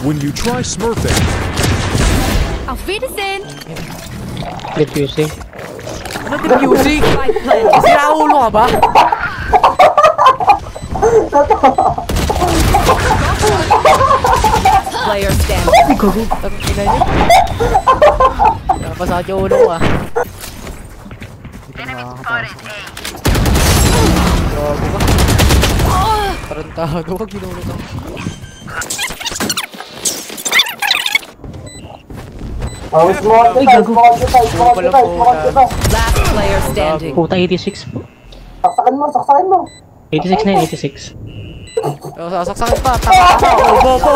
When you try smurfing. Auf Wiedersehen! Defusing. Ano defusing? Sira ulo ka ba? Player standing. Takang ina niyo. Napasakit yung ulo ko ah. Hindi ko nakakapasok. Grabe ka. Tarantado ka, ginulo ka. Last player standing. Puta 86 po. Saksakan mo. 86 na yun, 86. Sasaksakin pa, tama ka. Oh, bobo.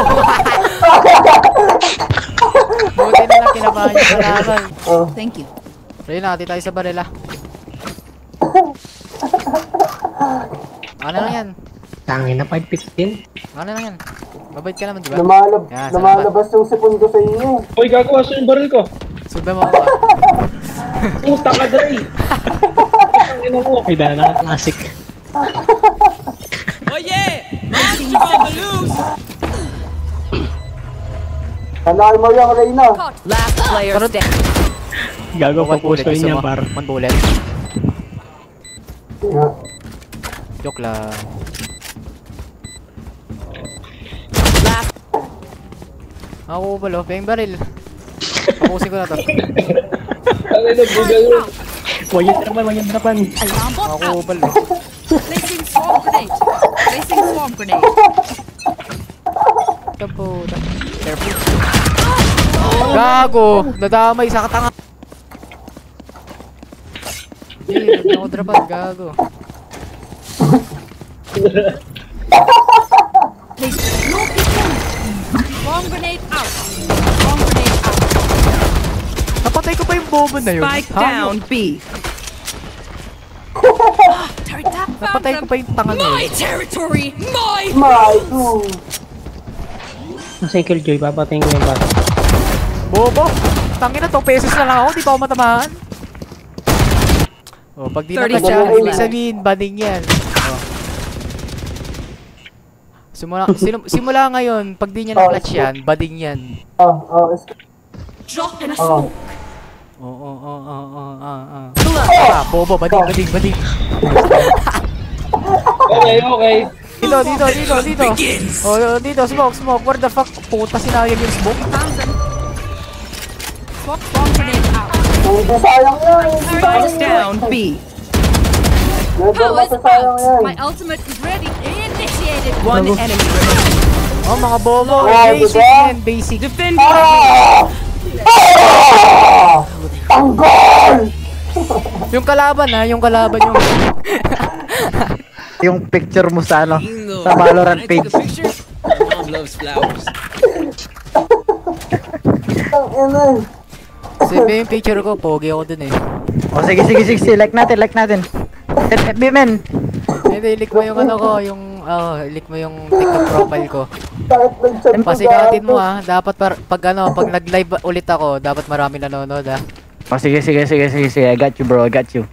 Buti na lang kinabahan yung kalaban. Thank you. Ray, nakati tayo sa barela. Ano lang yan? Tangin na 515. Ano lang yan? Mabait ka naman, di ba? Lumalabas yung sipon ko sa inyo. Uy, gago, aso yung baril ko. Sundan mo ako ah. Puta ka, Dre. Ang ina mo. Ay, dahil na classic. Hanaan mo yung Reyna. Last player standing. Gago pa post ko niya par. One bullet. Joke lang. Last. Ako balo, paying baril. Tapusin ko na to. Ang ina, bugal yun. Wayang naman. Alarm bot Ako out. balo. Placing swarm grenade. Placing swarm grenade. Tapo. Careful. Gago! Nadamay sa katanga. Hindi ako drapan. Gago. Swarm grenade out. Swarm grenade out. Napatay ko pa yung bobo na yun. Spike down B. Turret up found Napatay ko them. pa yung tanga na My yun. territory. My. Nasa Killjoy, papatayin ko yung bata. Bobo! Tangin na to, pesos na lang ako, di pa ako matamaan. Oh, pag di 30 nakasya, seconds ibig left. sabihin, bading yan. Oh. Simula ngayon, pag di niya na-clutch yan, bading yan. Drop in a smoke. Bobo, bading. Okay. Dito. Oh, dito, smoke. Where the fuck? Puta, sinayang yung smoke. Found them. Swarm grenade out. Sayang yan. Turret down B. Powers out. My ultimate is ready. Initiated. One enemy remaining. Oh, mga bobo. Basic yan, basic. Defend. Tanggol! Yung kalaban yung... Yung picture mo sa ano, sa Valorant page. Mom loves flowers. Sabi yung picture ko, pogi ako dun eh. O sige, like natin. FB men. Hindi, ilik mo yung ano ko, ilik mo yung TikTok profile ko. Pasikatin mo ah, dapat pag nag-live ulit ako, dapat marami nanonood ah. O sige, I got you bro, I got you.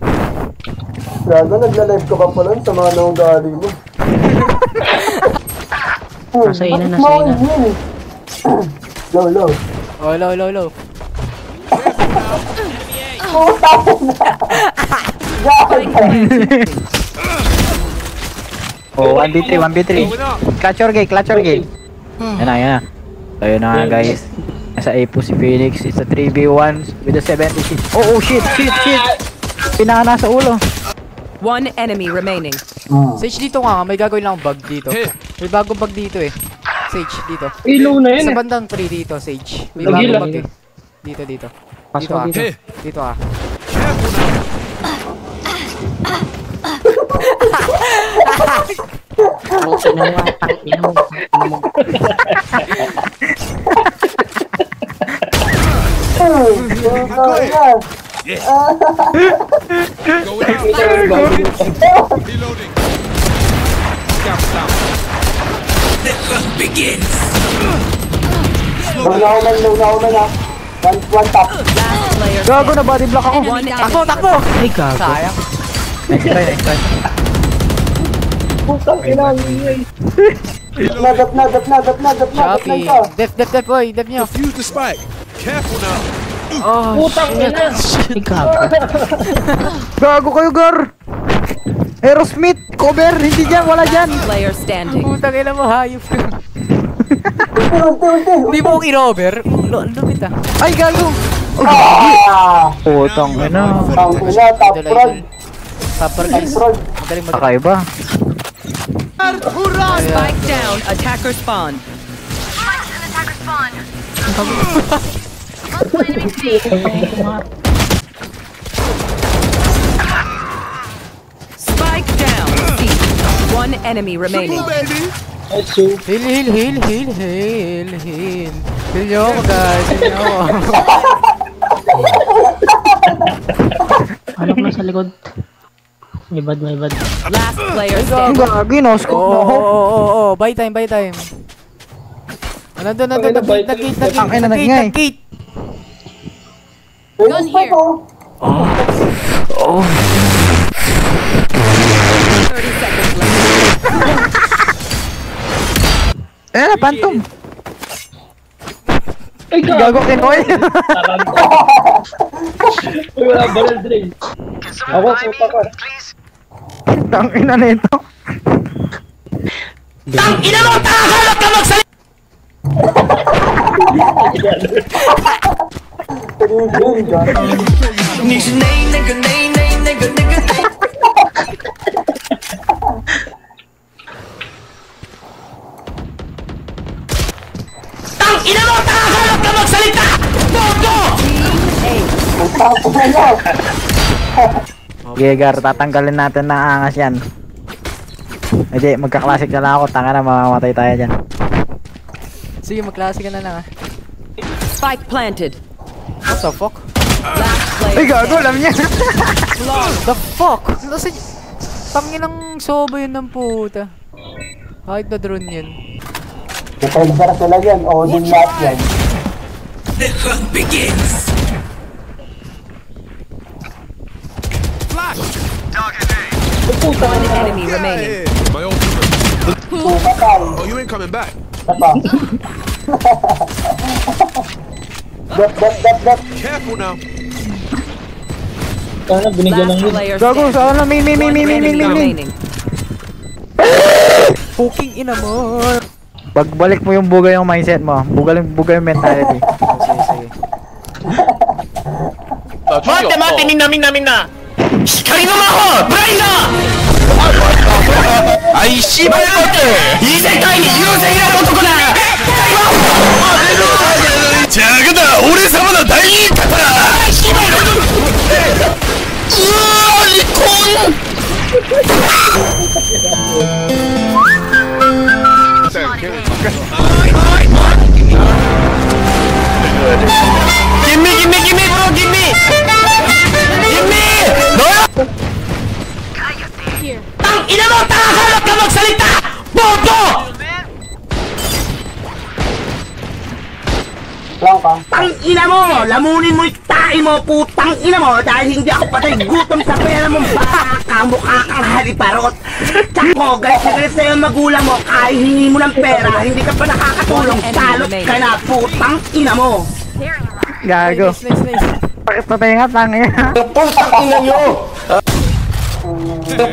Gago, nagla-live ka pa pala sa mga nanggali mo. Nasa ina. Low. Oh, low. Oh, 1v3. Clutch or gay. Yan na. So yun na nga guys. Nasa A po si Phoenix. It's a 3v1 with a 76. Oh shit. Pinaka nasa ulo. One enemy remaining. Sage dito nga, may gagawin lang bug dito. May bagong bug dito eh. Sage, dito. Ilaw na yun Sa eh. bandang 3 dito, Sage. May Lagi bagong lang. bug eh. Dito. Pasok dito. Dito ah. Puta na mo, tangin mo. Reloading. Lunaw na. One tap. Last player. Gago na body block ako. One enemy. Takbo! Ay, gago. Sayang. Next try. Putang ina. Dap na Shocking. Def, boy. Def nyo. Defuse the spike. Careful now. Oh, shit. Ay, gago. Gago kayo, Gar! Aerosmith! Cover! Hindi dyan! Wala dyan! Player standing. Putang ina mo, hayop ka. Hindi mo kong i-rover. Lupit ah. Ay, gago! Putang ina. Ang ina, top front. Tapper guys. Madaling Kakaiba. Spike down. Attacker spawn. Spike down. C. One enemy remaining. Baby. Heal. Heal nyo ako guys. Heal nyo ako. Alok na sa likod. May bad. Last player Ang standing. gagi, no? Scope na hope. Oo. Buy time. Nandun. Nag-gate. Ang ina, nag-ingay. Nag-gate. Gun here. 30 seconds left. Eh, Phantom. Ay, Gago kinoy. Uy, wala barrel drain. Ako, puta ka. Tang ina na ito. Gegar, tatanggalin natin ng angas yan. Hindi, magka-classic na lang ako. Tanga na, mamamatay tayo dyan. Sige, mag-klase ka na lang ah. Spike planted. What the fuck? Last player. Ay, gago, alam niya. The fuck? Nasa... Tanginang soba yun ng puta. Kahit na drone yun. Defender sila yan. Odin lahat yan. The hunt begins. One enemy remaining. My ultimate. Patay. Oh, you ain't coming back. Tapa. Dap. Careful now. Sana binigyan ng Last yun. player Gago, standing. saan na? May. One enemy remaining. Fucking ina mo. Pagbalik mo yung bugay yung mindset mo. Bugay yung mentality. Sige. Mate, namin na! Hikari no maho! Blind da! Ay, shiba yote! Isekai ni yusei na otoko da! Jaga da! Ore sama no daikata! Shiba yote! Likon! Gimme, bro, gimme! Gimme! No! Tang ina mo! Takakalap ka magsalita! Bobo! Lang ka. Tang ina mo! Lamunin mo yung tae mo, putang ina mo! Dahil hindi ako patay gutom sa pera mo, baka kamukha kang haliparot! Tsako, galit sa'yo ang magulang mo, kahit hingi mo ng pera, hindi ka pa nakakatulong, salot ka na, putang ina mo! Gago. Nice. Pakit na tayo nga, tanga. Putang ina nyo!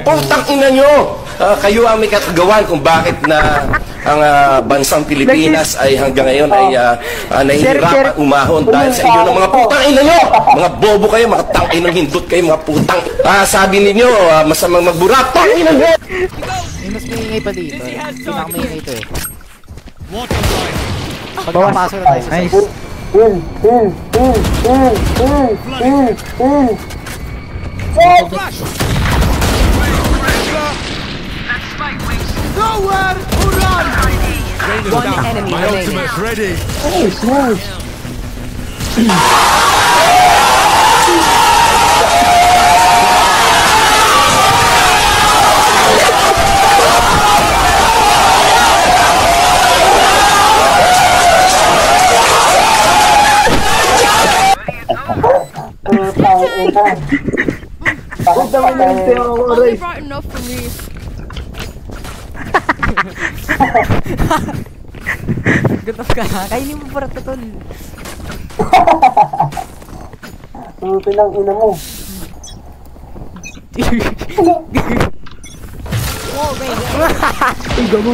Putang ina nyo! Kayo ang may katagawan kung bakit na ang bansang Pilipinas ay hanggang ngayon ay nahihirapan umahon dahil sa inyo ng mga putang ina nyo! Mga bobo kayo, mga tanginang hindot kayo, mga putang... sabi ninyo, masamang magburak, tangina nyo! Mas maingay pa dito. Pinakamaingay ito eh. Water line. Pagkapasok na tayo sa Nice. site. Heal. Flash. Nowhere to run. One enemy My remaining. ultimate's ready. Bakit naman yung Only brought enough for me. Gutom ka na. Kainin mo para tol. Sunutin ang ina mo. Ay, gamo.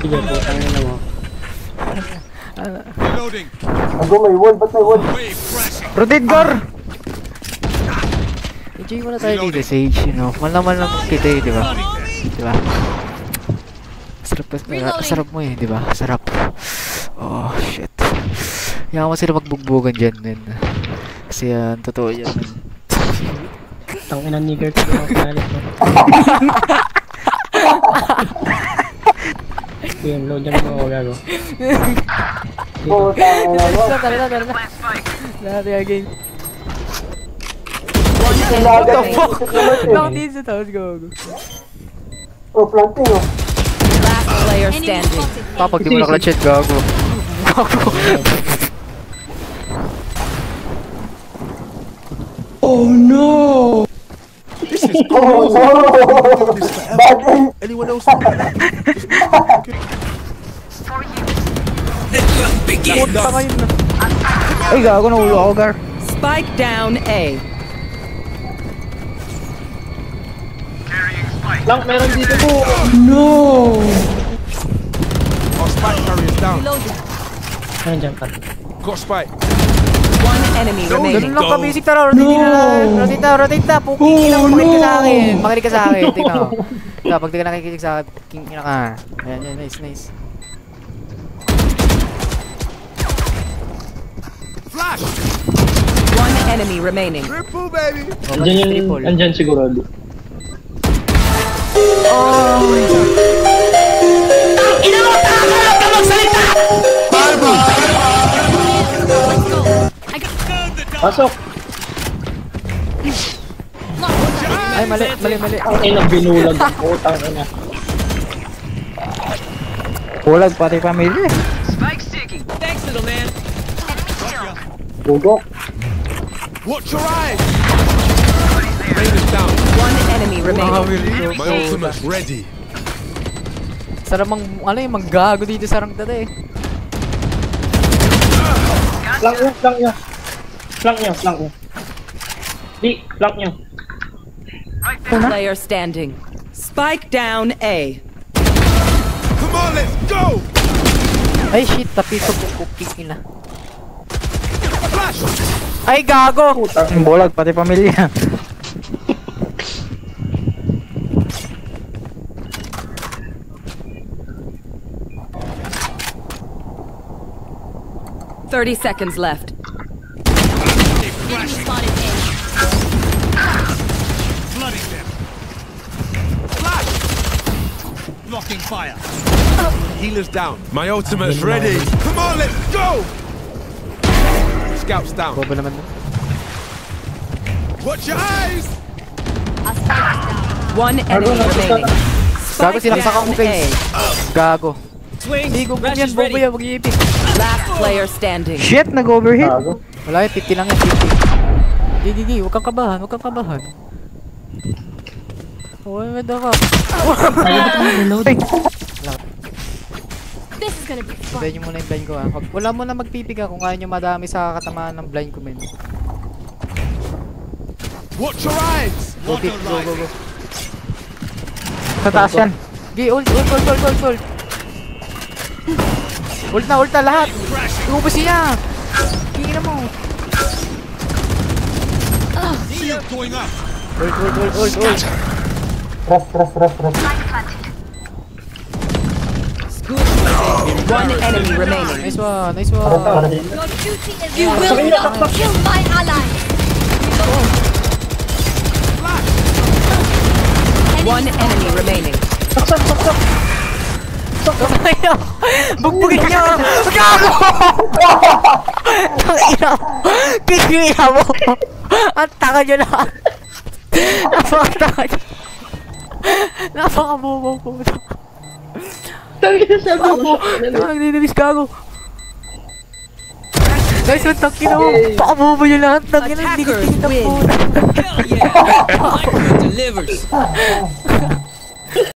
Sige po, tangin na mo. Reloading. Ako may wall, ba't may wall? Wave crashing. Rotate, Gar! Enjoy muna tayo dito, Sage, you know. Malaman lang kita eh, di ba? Di ba? Sarap mo eh, di ba? Sarap. Oh, shit. Yaman mo sila magbugbugan dyan, men. Kasi yan, totoo yan, men. Tangin na nigger ko yung kalit mo. Yun, load dyan mo ako gago. Tara. Dati again. What the fuck? Knock these at house, go. Oh, planting oh. Last player standing. Pag di mo na-clutch it, gago. Gago. Oh no! This is Oh, no! Bad anyone else? Ay, gago na ulo ako, Gar. Spike down A. Lang, meron dito po. Our spike carrier's down. Meron dyan ka. Got spike. One enemy remaining. Ganun lang ka-basic tara, rotate na. Puking ina mo, makinig ka sa akin. Makinig ka sa akin, tingnan mo. Kapag di ka nakikinig sa akin, king ina ka. Ayan, nice. Flash! One enemy remaining. Triple, baby! Andyan yung, andyan sigurado. Ina mo, takakalap ka magsalita! Pasok! Ay, mali. Ang ina, binulag ang putang ina. Bulag pati pamilya. Bugok. Watch your eyes! Rain is down. One enemy remaining. My ultimate's ready. Sarap yung manggago dito sa rank dati eh. Flank nyo. Di, flank nyo. Player standing. Spike down A. Come on, let's go! Ay shit, tapis ko cooking nila. Flash! Ay gago! Bulag pati pamilya. Thirty seconds left. Flooding them. Flash! Blocking fire. Healer's down. My ultimate's ready. Come on, let's go! Scouts down. Bobo naman. Watch your eyes! One enemy remaining. Gago sinaksak ako down face. Gago. Swing. Hindi ko ganyan, bobo yan, mag-iipik. Last player standing. Shit, nag-overhit. Wala yung 50 lang yan, 50. Di, huwag kang kabahan. Uy, may daka. This is gonna be fun. Blind nyo muna yung blind ko ha. Wala mo na magpipiga kung kaya nyo madami sa katamaan ng blind ko men. Watch your eyes! Go. Sa taas yan. Ult. Ult na lahat. Ubus niya. Kingin mo. Shield going up! Ult. Rest. One enemy remaining. Nice one. Your duty is you will not kill my ally. One enemy remaining. Bugbugin niya! Gago! Kikira mo! Ang taka niyo lahat! Napaka-taka niyo! Napaka-bobo po! Napaka-bobo! Napaka-dinimis gago! Guys, yung takina mo. Pakabobo yung lahat. Takina, hindi ko Attackers tinitap win. po. Hell yeah! My crew delivers.